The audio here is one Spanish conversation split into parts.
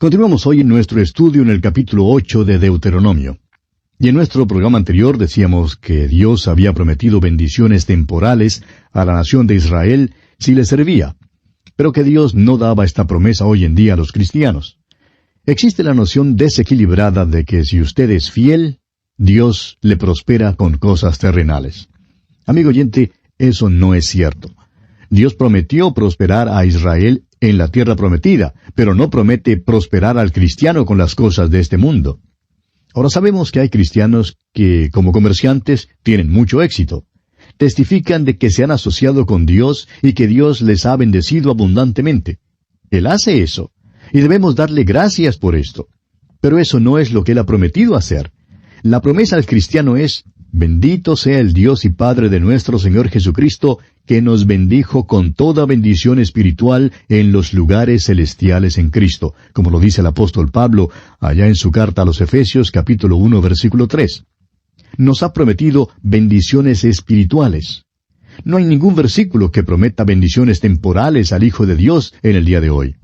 Continuamos hoy en nuestro estudio en el capítulo 8 de Deuteronomio. Y en nuestro programa anterior decíamos que Dios había prometido bendiciones temporales a la nación de Israel si le servía, pero que Dios no daba esta promesa hoy en día a los cristianos. Existe la noción desequilibrada de que si usted es fiel, Dios le prospera con cosas terrenales. Amigo oyente, eso no es cierto. Dios prometió prosperar a Israel en la tierra prometida, pero no promete prosperar al cristiano con las cosas de este mundo. Ahora sabemos que hay cristianos que, como comerciantes, tienen mucho éxito. Testifican de que se han asociado con Dios y que Dios les ha bendecido abundantemente. Él hace eso, y debemos darle gracias por esto. Pero eso no es lo que Él ha prometido hacer. La promesa al cristiano es: bendito sea el Dios y Padre de nuestro Señor Jesucristo, que nos bendijo con toda bendición espiritual en los lugares celestiales en Cristo, como lo dice el apóstol Pablo allá en su carta a los Efesios capítulo 1 versículo 3. Nos ha prometido bendiciones espirituales. No hay ningún versículo que prometa bendiciones temporales al Hijo de Dios en el día de hoy.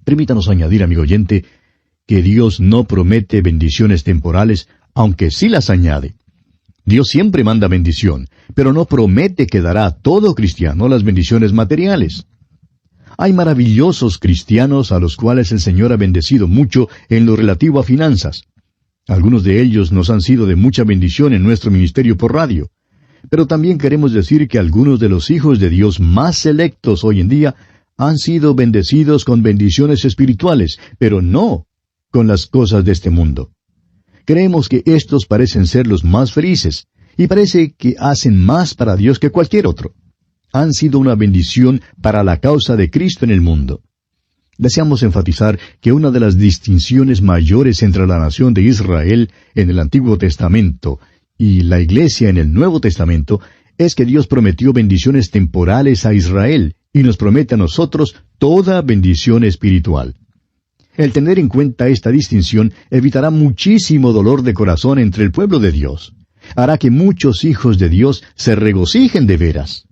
Permítanos añadir, amigo oyente, que Dios no promete bendiciones temporales, aunque sí las añade. Dios siempre manda bendición, pero no promete que dará a todo cristiano las bendiciones materiales. Hay maravillosos cristianos a los cuales el Señor ha bendecido mucho en lo relativo a finanzas. Algunos de ellos nos han sido de mucha bendición en nuestro ministerio por radio. Pero también queremos decir que algunos de los hijos de Dios más selectos hoy en día han sido bendecidos con bendiciones espirituales, pero no con las cosas de este mundo. Creemos que estos parecen ser los más felices, y parece que hacen más para Dios que cualquier otro. Han sido una bendición para la causa de Cristo en el mundo. Deseamos enfatizar que una de las distinciones mayores entre la nación de Israel en el Antiguo Testamento y la Iglesia en el Nuevo Testamento es que Dios prometió bendiciones temporales a Israel y nos promete a nosotros toda bendición espiritual. El tener en cuenta esta distinción evitará muchísimo dolor de corazón entre el pueblo de Dios. Hará que muchos hijos de Dios se regocijen de veras.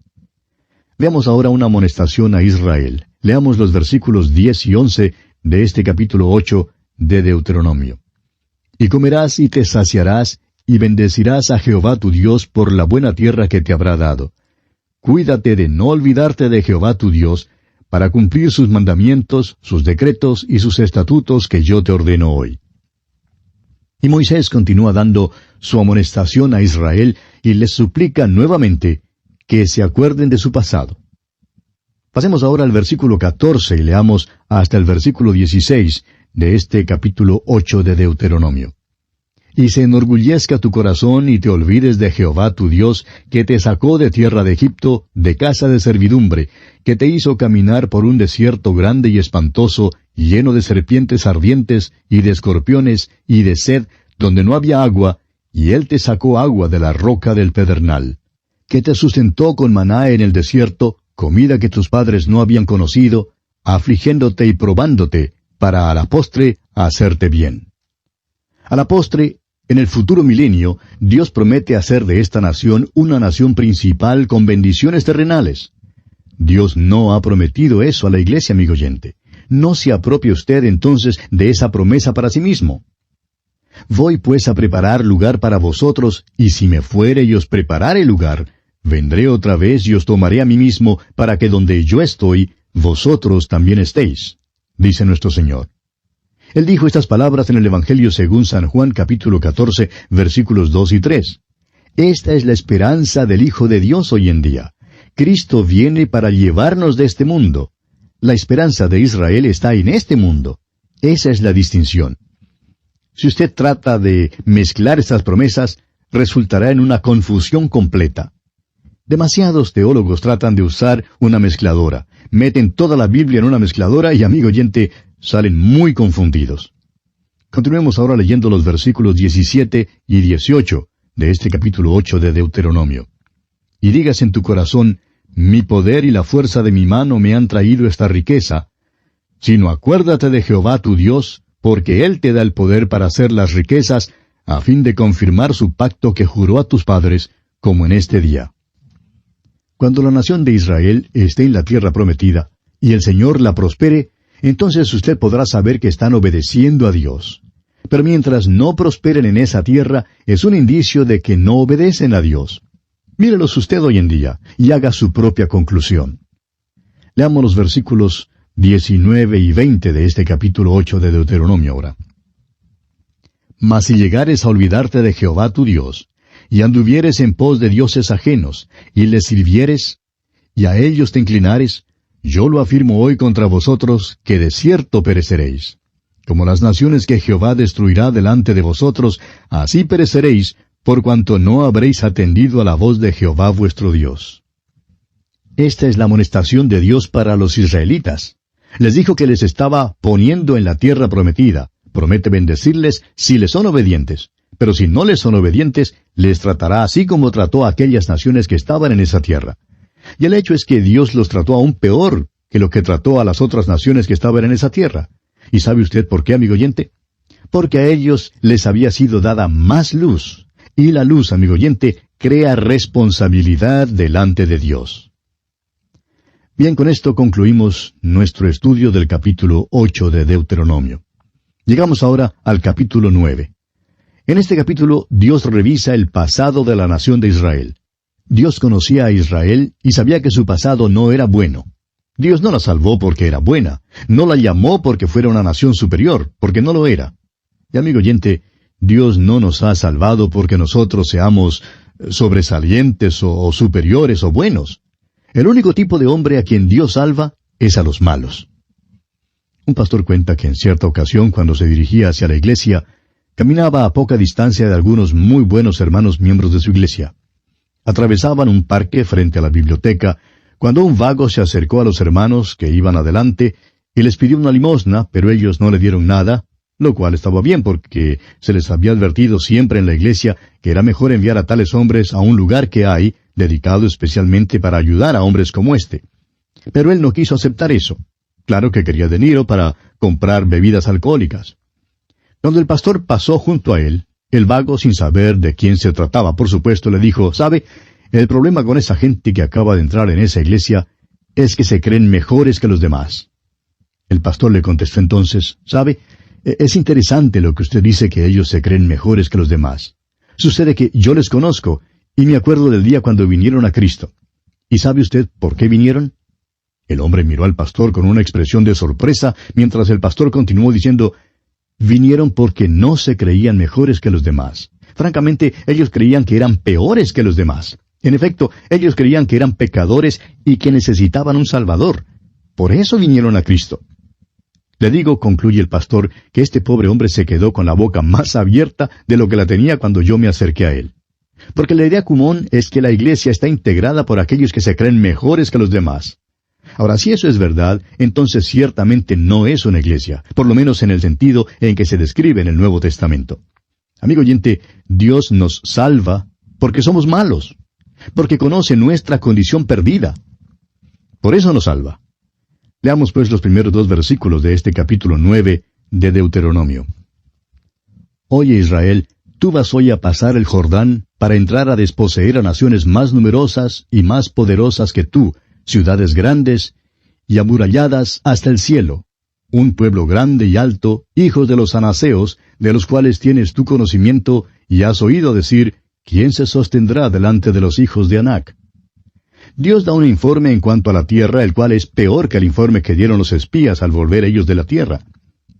Veamos ahora una amonestación a Israel. Leamos los versículos 10 y 11 de este capítulo 8 de Deuteronomio. Y comerás y te saciarás, y bendecirás a Jehová tu Dios por la buena tierra que te habrá dado. Cuídate de no olvidarte de Jehová tu Dios, para cumplir sus mandamientos, sus decretos y sus estatutos que yo te ordeno hoy. Y Moisés continúa dando su amonestación a Israel y les suplica nuevamente que se acuerden de su pasado. Pasemos ahora al versículo 14 y leamos hasta el versículo 16 de este capítulo 8 de Deuteronomio. Y se enorgullezca tu corazón y te olvides de Jehová tu Dios, que te sacó de tierra de Egipto, de casa de servidumbre, que te hizo caminar por un desierto grande y espantoso, lleno de serpientes ardientes, y de escorpiones, y de sed, donde no había agua, y él te sacó agua de la roca del pedernal. Que te sustentó con maná en el desierto, comida que tus padres no habían conocido, afligiéndote y probándote, para a la postre hacerte bien. A la postre, en el futuro milenio, Dios promete hacer de esta nación una nación principal con bendiciones terrenales. Dios no ha prometido eso a la iglesia, amigo oyente. No se apropie usted entonces de esa promesa para sí mismo. Voy pues a preparar lugar para vosotros, y si me fuere y os preparare lugar, vendré otra vez y os tomaré a mí mismo, para que donde yo estoy, vosotros también estéis, dice nuestro Señor. Él dijo estas palabras en el Evangelio según San Juan capítulo 14, versículos 2 y 3. Esta es la esperanza del Hijo de Dios hoy en día. Cristo viene para llevarnos de este mundo. La esperanza de Israel está en este mundo. Esa es la distinción. Si usted trata de mezclar estas promesas, resultará en una confusión completa. Demasiados teólogos tratan de usar una mezcladora. Meten toda la Biblia en una mezcladora y, amigo oyente, salen muy confundidos. Continuemos ahora leyendo los versículos 17 y 18 de este capítulo 8 de Deuteronomio. Y digas en tu corazón, mi poder y la fuerza de mi mano me han traído esta riqueza, sino acuérdate de Jehová tu Dios, porque Él te da el poder para hacer las riquezas, a fin de confirmar su pacto que juró a tus padres, como en este día. Cuando la nación de Israel esté en la tierra prometida, y el Señor la prospere, entonces usted podrá saber que están obedeciendo a Dios. Pero mientras no prosperen en esa tierra, es un indicio de que no obedecen a Dios. Mírelos usted hoy en día y haga su propia conclusión. Leamos los versículos 19 y 20 de este capítulo 8 de Deuteronomio ahora. Mas si llegares a olvidarte de Jehová tu Dios, y anduvieres en pos de dioses ajenos, y les sirvieres, y a ellos te inclinares, yo lo afirmo hoy contra vosotros, que de cierto pereceréis. Como las naciones que Jehová destruirá delante de vosotros, así pereceréis, por cuanto no habréis atendido a la voz de Jehová vuestro Dios. Esta es la amonestación de Dios para los israelitas. Les dijo que les estaba poniendo en la tierra prometida. Promete bendecirles si les son obedientes. Pero si no les son obedientes, les tratará así como trató a aquellas naciones que estaban en esa tierra. Y el hecho es que Dios los trató aún peor que lo que trató a las otras naciones que estaban en esa tierra. ¿Y sabe usted por qué, amigo oyente? Porque a ellos les había sido dada más luz. Y la luz, amigo oyente, crea responsabilidad delante de Dios. Bien, con esto concluimos nuestro estudio del capítulo 8 de Deuteronomio. Llegamos ahora al capítulo 9. En este capítulo, Dios revisa el pasado de la nación de Israel. Dios conocía a Israel y sabía que su pasado no era bueno. Dios no la salvó porque era buena. No la llamó porque fuera una nación superior, porque no lo era. Y amigo oyente, Dios no nos ha salvado porque nosotros seamos sobresalientes o superiores o buenos. El único tipo de hombre a quien Dios salva es a los malos. Un pastor cuenta que en cierta ocasión, cuando se dirigía hacia la iglesia, caminaba a poca distancia de algunos muy buenos hermanos miembros de su iglesia. Atravesaban un parque frente a la biblioteca, cuando un vago se acercó a los hermanos que iban adelante y les pidió una limosna, pero ellos no le dieron nada, lo cual estaba bien porque se les había advertido siempre en la iglesia que era mejor enviar a tales hombres a un lugar que hay, dedicado especialmente para ayudar a hombres como este. Pero él no quiso aceptar eso. Claro que quería dinero para comprar bebidas alcohólicas. Cuando el pastor pasó junto a él, el vago, sin saber de quién se trataba, por supuesto, le dijo, «¿Sabe? El problema con esa gente que acaba de entrar en esa iglesia es que se creen mejores que los demás». El pastor le contestó entonces, «¿Sabe? Es interesante lo que usted dice que ellos se creen mejores que los demás. Sucede que yo les conozco, y me acuerdo del día cuando vinieron a Cristo. ¿Y sabe usted por qué vinieron?» El hombre miró al pastor con una expresión de sorpresa, mientras el pastor continuó diciendo, «Vinieron porque no se creían mejores que los demás. Francamente, ellos creían que eran peores que los demás. En efecto, ellos creían que eran pecadores y que necesitaban un Salvador. Por eso vinieron a Cristo». Le digo, concluye el pastor, que este pobre hombre se quedó con la boca más abierta de lo que la tenía cuando yo me acerqué a él. Porque la idea común es que la iglesia está integrada por aquellos que se creen mejores que los demás. Ahora, si eso es verdad, entonces ciertamente no es una iglesia, por lo menos en el sentido en que se describe en el Nuevo Testamento. Amigo oyente, Dios nos salva porque somos malos, porque conoce nuestra condición perdida. Por eso nos salva. Leamos pues los primeros 2 versículos de este capítulo 9 de Deuteronomio. «Oye Israel, tú vas hoy a pasar el Jordán para entrar a desposeer a naciones más numerosas y más poderosas que tú, ciudades grandes y amuralladas hasta el cielo, un pueblo grande y alto, hijos de los anaseos, de los cuales tienes tu conocimiento, y has oído decir, ¿quién se sostendrá delante de los hijos de Anac? Dios da un informe en cuanto a la tierra, el cual es peor que el informe que dieron los espías al volver ellos de la tierra.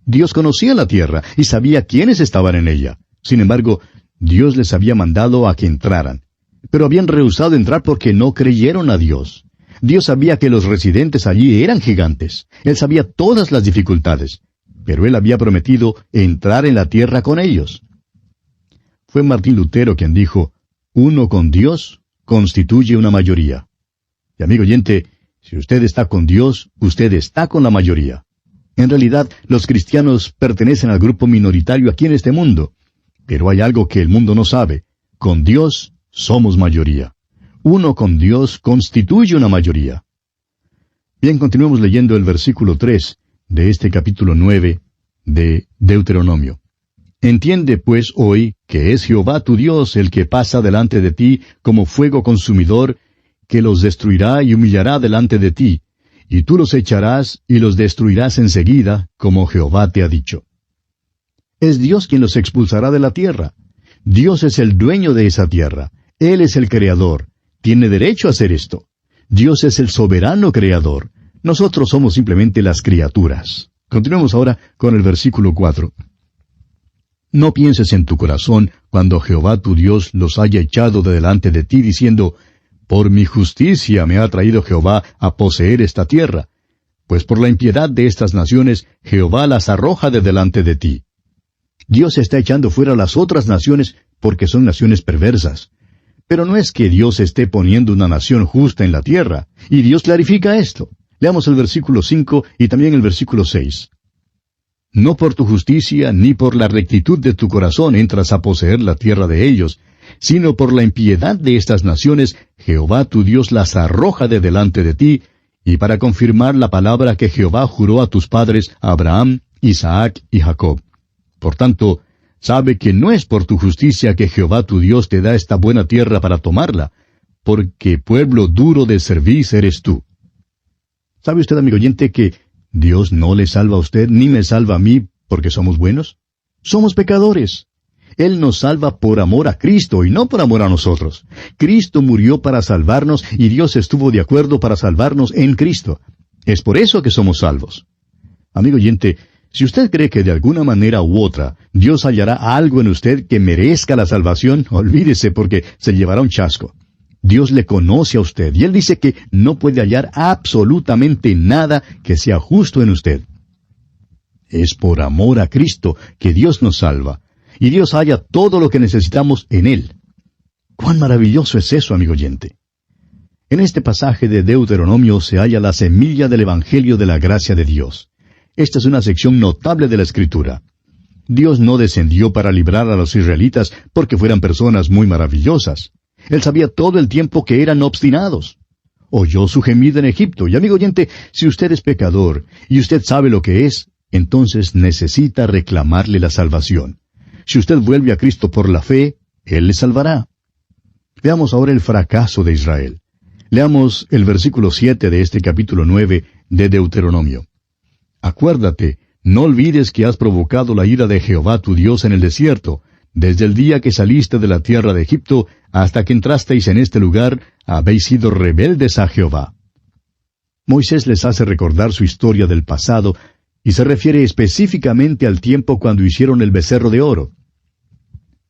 Dios conocía la tierra y sabía quiénes estaban en ella. Sin embargo, Dios les había mandado a que entraran. Pero habían rehusado entrar porque no creyeron a Dios. Dios sabía que los residentes allí eran gigantes. Él sabía todas las dificultades. Pero Él había prometido entrar en la tierra con ellos. Fue Martín Lutero quien dijo, «Uno con Dios constituye una mayoría». Y amigo oyente, si usted está con Dios, usted está con la mayoría. En realidad, los cristianos pertenecen al grupo minoritario aquí en este mundo. Pero hay algo que el mundo no sabe. Con Dios somos mayoría. Uno con Dios constituye una mayoría. Bien, continuemos leyendo el versículo 3 de este capítulo 9 de Deuteronomio. Entiende pues hoy que es Jehová tu Dios el que pasa delante de ti como fuego consumidor, que los destruirá y humillará delante de ti, y tú los echarás y los destruirás enseguida, como Jehová te ha dicho. Es Dios quien los expulsará de la tierra. Dios es el dueño de esa tierra. Él es el creador. Tiene derecho a hacer esto. Dios es el soberano creador. Nosotros somos simplemente las criaturas. Continuemos ahora con el versículo 4. No pienses en tu corazón cuando Jehová tu Dios los haya echado de delante de ti, diciendo, por mi justicia me ha traído Jehová a poseer esta tierra, pues por la impiedad de estas naciones Jehová las arroja de delante de ti. Dios está echando fuera las otras naciones porque son naciones perversas. Pero no es que Dios esté poniendo una nación justa en la tierra, y Dios clarifica esto. Leamos el versículo 5 y también el versículo 6. No por tu justicia ni por la rectitud de tu corazón entras a poseer la tierra de ellos, sino por la impiedad de estas naciones Jehová tu Dios las arroja de delante de ti, y para confirmar la palabra que Jehová juró a tus padres Abraham, Isaac y Jacob. Por tanto, sabe que no es por tu justicia que Jehová tu Dios te da esta buena tierra para tomarla, porque pueblo duro de cerviz eres tú. ¿Sabe usted, amigo oyente, que Dios no le salva a usted ni me salva a mí porque somos buenos? Somos pecadores. Él nos salva por amor a Cristo y no por amor a nosotros. Cristo murió para salvarnos y Dios estuvo de acuerdo para salvarnos en Cristo. Es por eso que somos salvos. Amigo oyente, si usted cree que de alguna manera u otra Dios hallará algo en usted que merezca la salvación, olvídese porque se llevará un chasco. Dios le conoce a usted y Él dice que no puede hallar absolutamente nada que sea justo en usted. Es por amor a Cristo que Dios nos salva, y Dios halla todo lo que necesitamos en Él. ¡Cuán maravilloso es eso, amigo oyente! En este pasaje de Deuteronomio se halla la semilla del Evangelio de la gracia de Dios. Esta es una sección notable de la Escritura. Dios no descendió para librar a los israelitas porque fueran personas muy maravillosas. Él sabía todo el tiempo que eran obstinados. Oyó su gemido en Egipto, y amigo oyente, si usted es pecador, y usted sabe lo que es, entonces necesita reclamarle la salvación. Si usted vuelve a Cristo por la fe, Él le salvará. Veamos ahora el fracaso de Israel. Leamos el versículo 7 de este capítulo 9 de Deuteronomio. Acuérdate, no olvides que has provocado la ira de Jehová tu Dios en el desierto, desde el día que saliste de la tierra de Egipto hasta que entrasteis en este lugar, habéis sido rebeldes a Jehová. Moisés les hace recordar su historia del pasado, y se refiere específicamente al tiempo cuando hicieron el becerro de oro.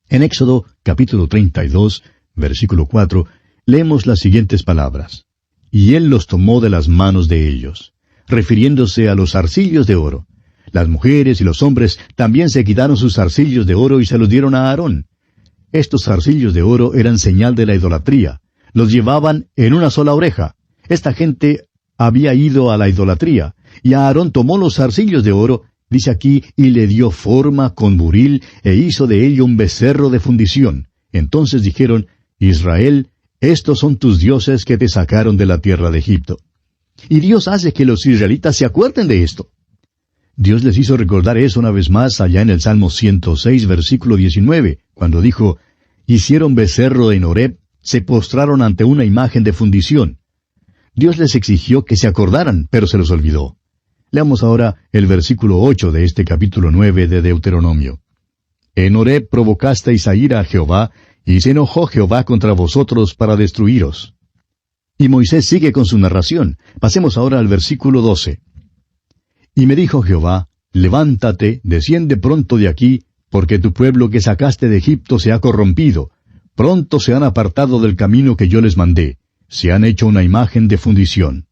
En Éxodo capítulo 32, versículo 4, leemos las siguientes palabras. Y él los tomó de las manos de ellos, refiriéndose a los zarcillos de oro. Las mujeres y los hombres también se quitaron sus zarcillos de oro y se los dieron a Aarón. Estos zarcillos de oro eran señal de la idolatría. Los llevaban en una sola oreja. Esta gente había ido a la idolatría, y Aarón tomó los zarcillos de oro, dice aquí, y le dio forma con buril, e hizo de ello un becerro de fundición. Entonces dijeron, Israel, estos son tus dioses que te sacaron de la tierra de Egipto. Y Dios hace que los israelitas se acuerden de esto. Dios les hizo recordar eso una vez más allá en el Salmo 106, versículo 19, cuando dijo, hicieron becerro en Horeb, se postraron ante una imagen de fundición. Dios les exigió que se acordaran, pero se los olvidó. Leamos ahora el versículo 8 de este capítulo 9 de Deuteronomio. En Horeb provocasteis a ira a Jehová, y se enojó Jehová contra vosotros para destruiros. Y Moisés sigue con su narración. Pasemos ahora al versículo 12. Y me dijo Jehová, levántate, desciende pronto de aquí, porque tu pueblo que sacaste de Egipto se ha corrompido. Pronto se han apartado del camino que yo les mandé. Se han hecho una imagen de fundición.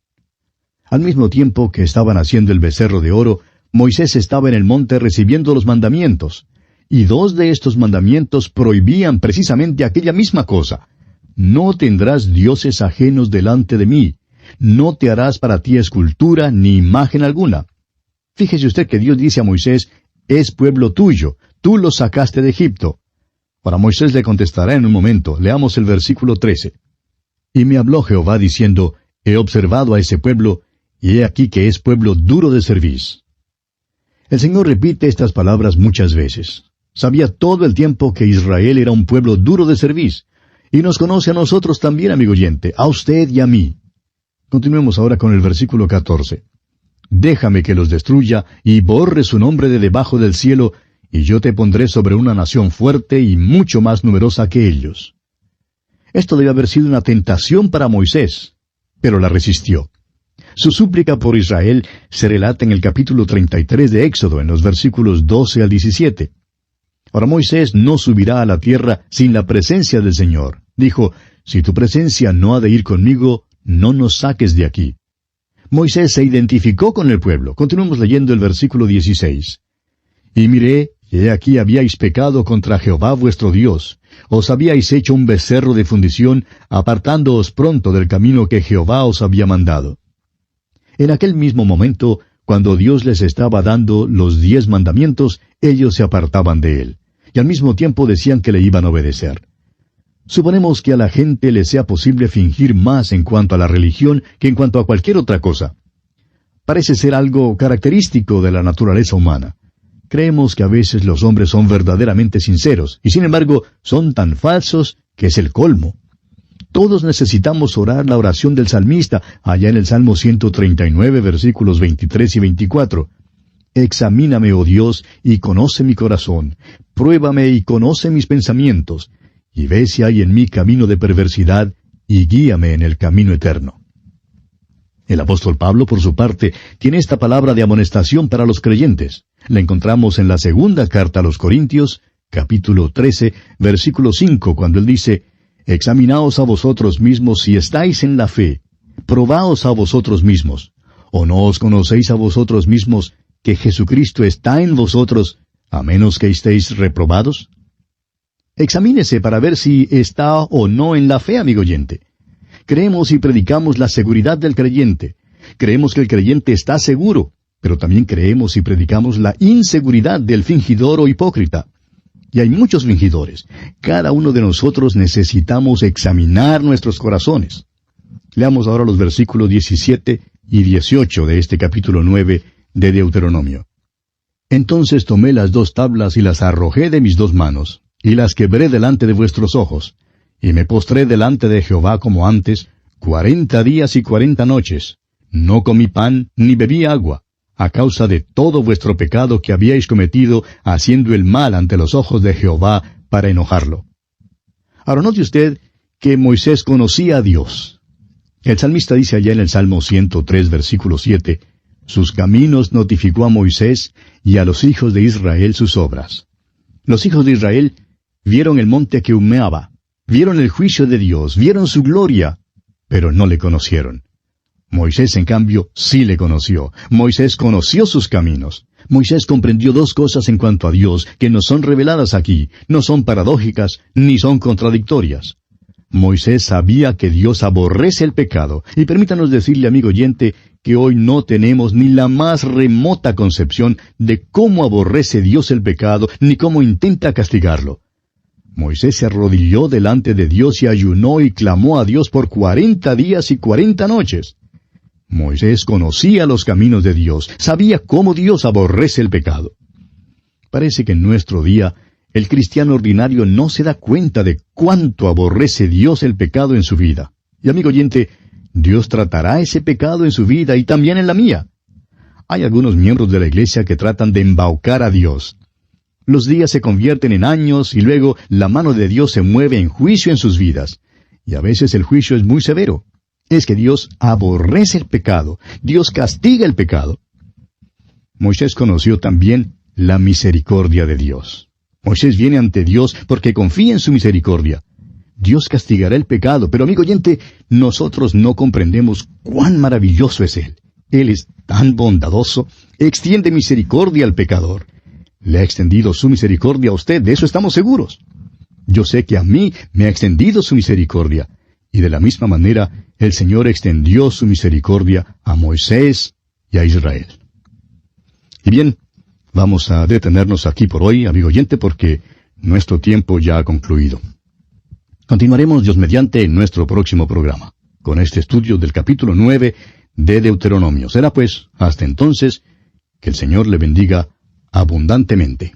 Al mismo tiempo que estaban haciendo el becerro de oro, Moisés estaba en el monte recibiendo los mandamientos. Y dos de estos mandamientos prohibían precisamente aquella misma cosa. No tendrás dioses ajenos delante de mí. No te harás para ti escultura ni imagen alguna. Fíjese usted que Dios dice a Moisés, es pueblo tuyo, tú lo sacaste de Egipto. Ahora Moisés le contestará en un momento. Leamos el versículo 13. Y me habló Jehová diciendo, he observado a ese pueblo, y he aquí que es pueblo duro de cerviz. El Señor repite estas palabras muchas veces. Sabía todo el tiempo que Israel era un pueblo duro de cerviz, y nos conoce a nosotros también, amigo oyente, a usted y a mí. Continuemos ahora con el versículo 14. Déjame que los destruya y borre su nombre de debajo del cielo, y yo te pondré sobre una nación fuerte y mucho más numerosa que ellos. Esto debe haber sido una tentación para Moisés, pero la resistió. Su súplica por Israel se relata en el capítulo 33 de Éxodo, en los versículos 12 al 17. Ahora Moisés no subirá a la tierra sin la presencia del Señor. Dijo, si tu presencia no ha de ir conmigo, no nos saques de aquí. Moisés se identificó con el pueblo. Continuemos leyendo el versículo 16. Y miré, y he aquí habíais pecado contra Jehová vuestro Dios. Os habíais hecho un becerro de fundición, apartándoos pronto del camino que Jehová os había mandado. En aquel mismo momento, cuando Dios les estaba dando los 10 mandamientos, ellos se apartaban de él, y al mismo tiempo decían que le iban a obedecer. Suponemos que a la gente le sea posible fingir más en cuanto a la religión que en cuanto a cualquier otra cosa. Parece ser algo característico de la naturaleza humana. Creemos que a veces los hombres son verdaderamente sinceros, y sin embargo son tan falsos que es el colmo. Todos necesitamos orar la oración del salmista, allá en el Salmo 139, versículos 23 y 24. Examíname, oh Dios, y conoce mi corazón. Pruébame y conoce mis pensamientos. Y ve si hay en mí camino de perversidad, y guíame en el camino eterno. El apóstol Pablo, por su parte, tiene esta palabra de amonestación para los creyentes. La encontramos en la segunda carta a los Corintios, capítulo 13, versículo 5, cuando él dice, examinaos a vosotros mismos si estáis en la fe, probaos a vosotros mismos, ¿o no os conocéis a vosotros mismos que Jesucristo está en vosotros, a menos que estéis reprobados? Examínese para ver si está o no en la fe, amigo oyente. Creemos y predicamos la seguridad del creyente. Creemos que el creyente está seguro, pero también creemos y predicamos la inseguridad del fingidor o hipócrita. Y hay muchos fingidores. Cada uno de nosotros necesitamos examinar nuestros corazones. Leamos ahora los versículos 17 y 18 de este capítulo 9 de Deuteronomio. Entonces tomé las 2 tablas y las arrojé de mis 2 manos, y las quebré delante de vuestros ojos, y me postré delante de Jehová como antes, 40 días y 40 noches. No comí pan, ni bebí agua, a causa de todo vuestro pecado que habíais cometido, haciendo el mal ante los ojos de Jehová, para enojarlo. Ahora note usted que Moisés conocía a Dios. El salmista dice allá en el Salmo 103, versículo 7, sus caminos notificó a Moisés, y a los hijos de Israel sus obras. Los hijos de Israel vieron el monte que humeaba, vieron el juicio de Dios, vieron su gloria, pero no le conocieron. Moisés, en cambio, sí le conoció. Moisés conoció sus caminos. Moisés comprendió 2 cosas en cuanto a Dios que no son reveladas aquí, no son paradójicas, ni son contradictorias. Moisés sabía que Dios aborrece el pecado, y permítanos decirle, amigo oyente, que hoy no tenemos ni la más remota concepción de cómo aborrece Dios el pecado, ni cómo intenta castigarlo. Moisés se arrodilló delante de Dios y ayunó y clamó a Dios por 40 días y 40 noches. Moisés conocía los caminos de Dios, sabía cómo Dios aborrece el pecado. Parece que en nuestro día el cristiano ordinario no se da cuenta de cuánto aborrece Dios el pecado en su vida. Y amigo oyente, Dios tratará ese pecado en su vida y también en la mía. Hay algunos miembros de la iglesia que tratan de embaucar a Dios. Los días se convierten en años y luego la mano de Dios se mueve en juicio en sus vidas. Y a veces el juicio es muy severo. Es que Dios aborrece el pecado. Dios castiga el pecado. Moisés conoció también la misericordia de Dios. Moisés viene ante Dios porque confía en su misericordia. Dios castigará el pecado, pero amigo oyente, nosotros no comprendemos cuán maravilloso es Él. Él es tan bondadoso, extiende misericordia al pecador. Le ha extendido su misericordia a usted, de eso estamos seguros. Yo sé que a mí me ha extendido su misericordia, y de la misma manera el Señor extendió su misericordia a Moisés y a Israel. Y bien, vamos a detenernos aquí por hoy, amigo oyente, porque nuestro tiempo ya ha concluido. Continuaremos, Dios mediante, en nuestro próximo programa, con este estudio del capítulo 9 de Deuteronomio. Será pues, hasta entonces, que el Señor le bendiga abundantemente.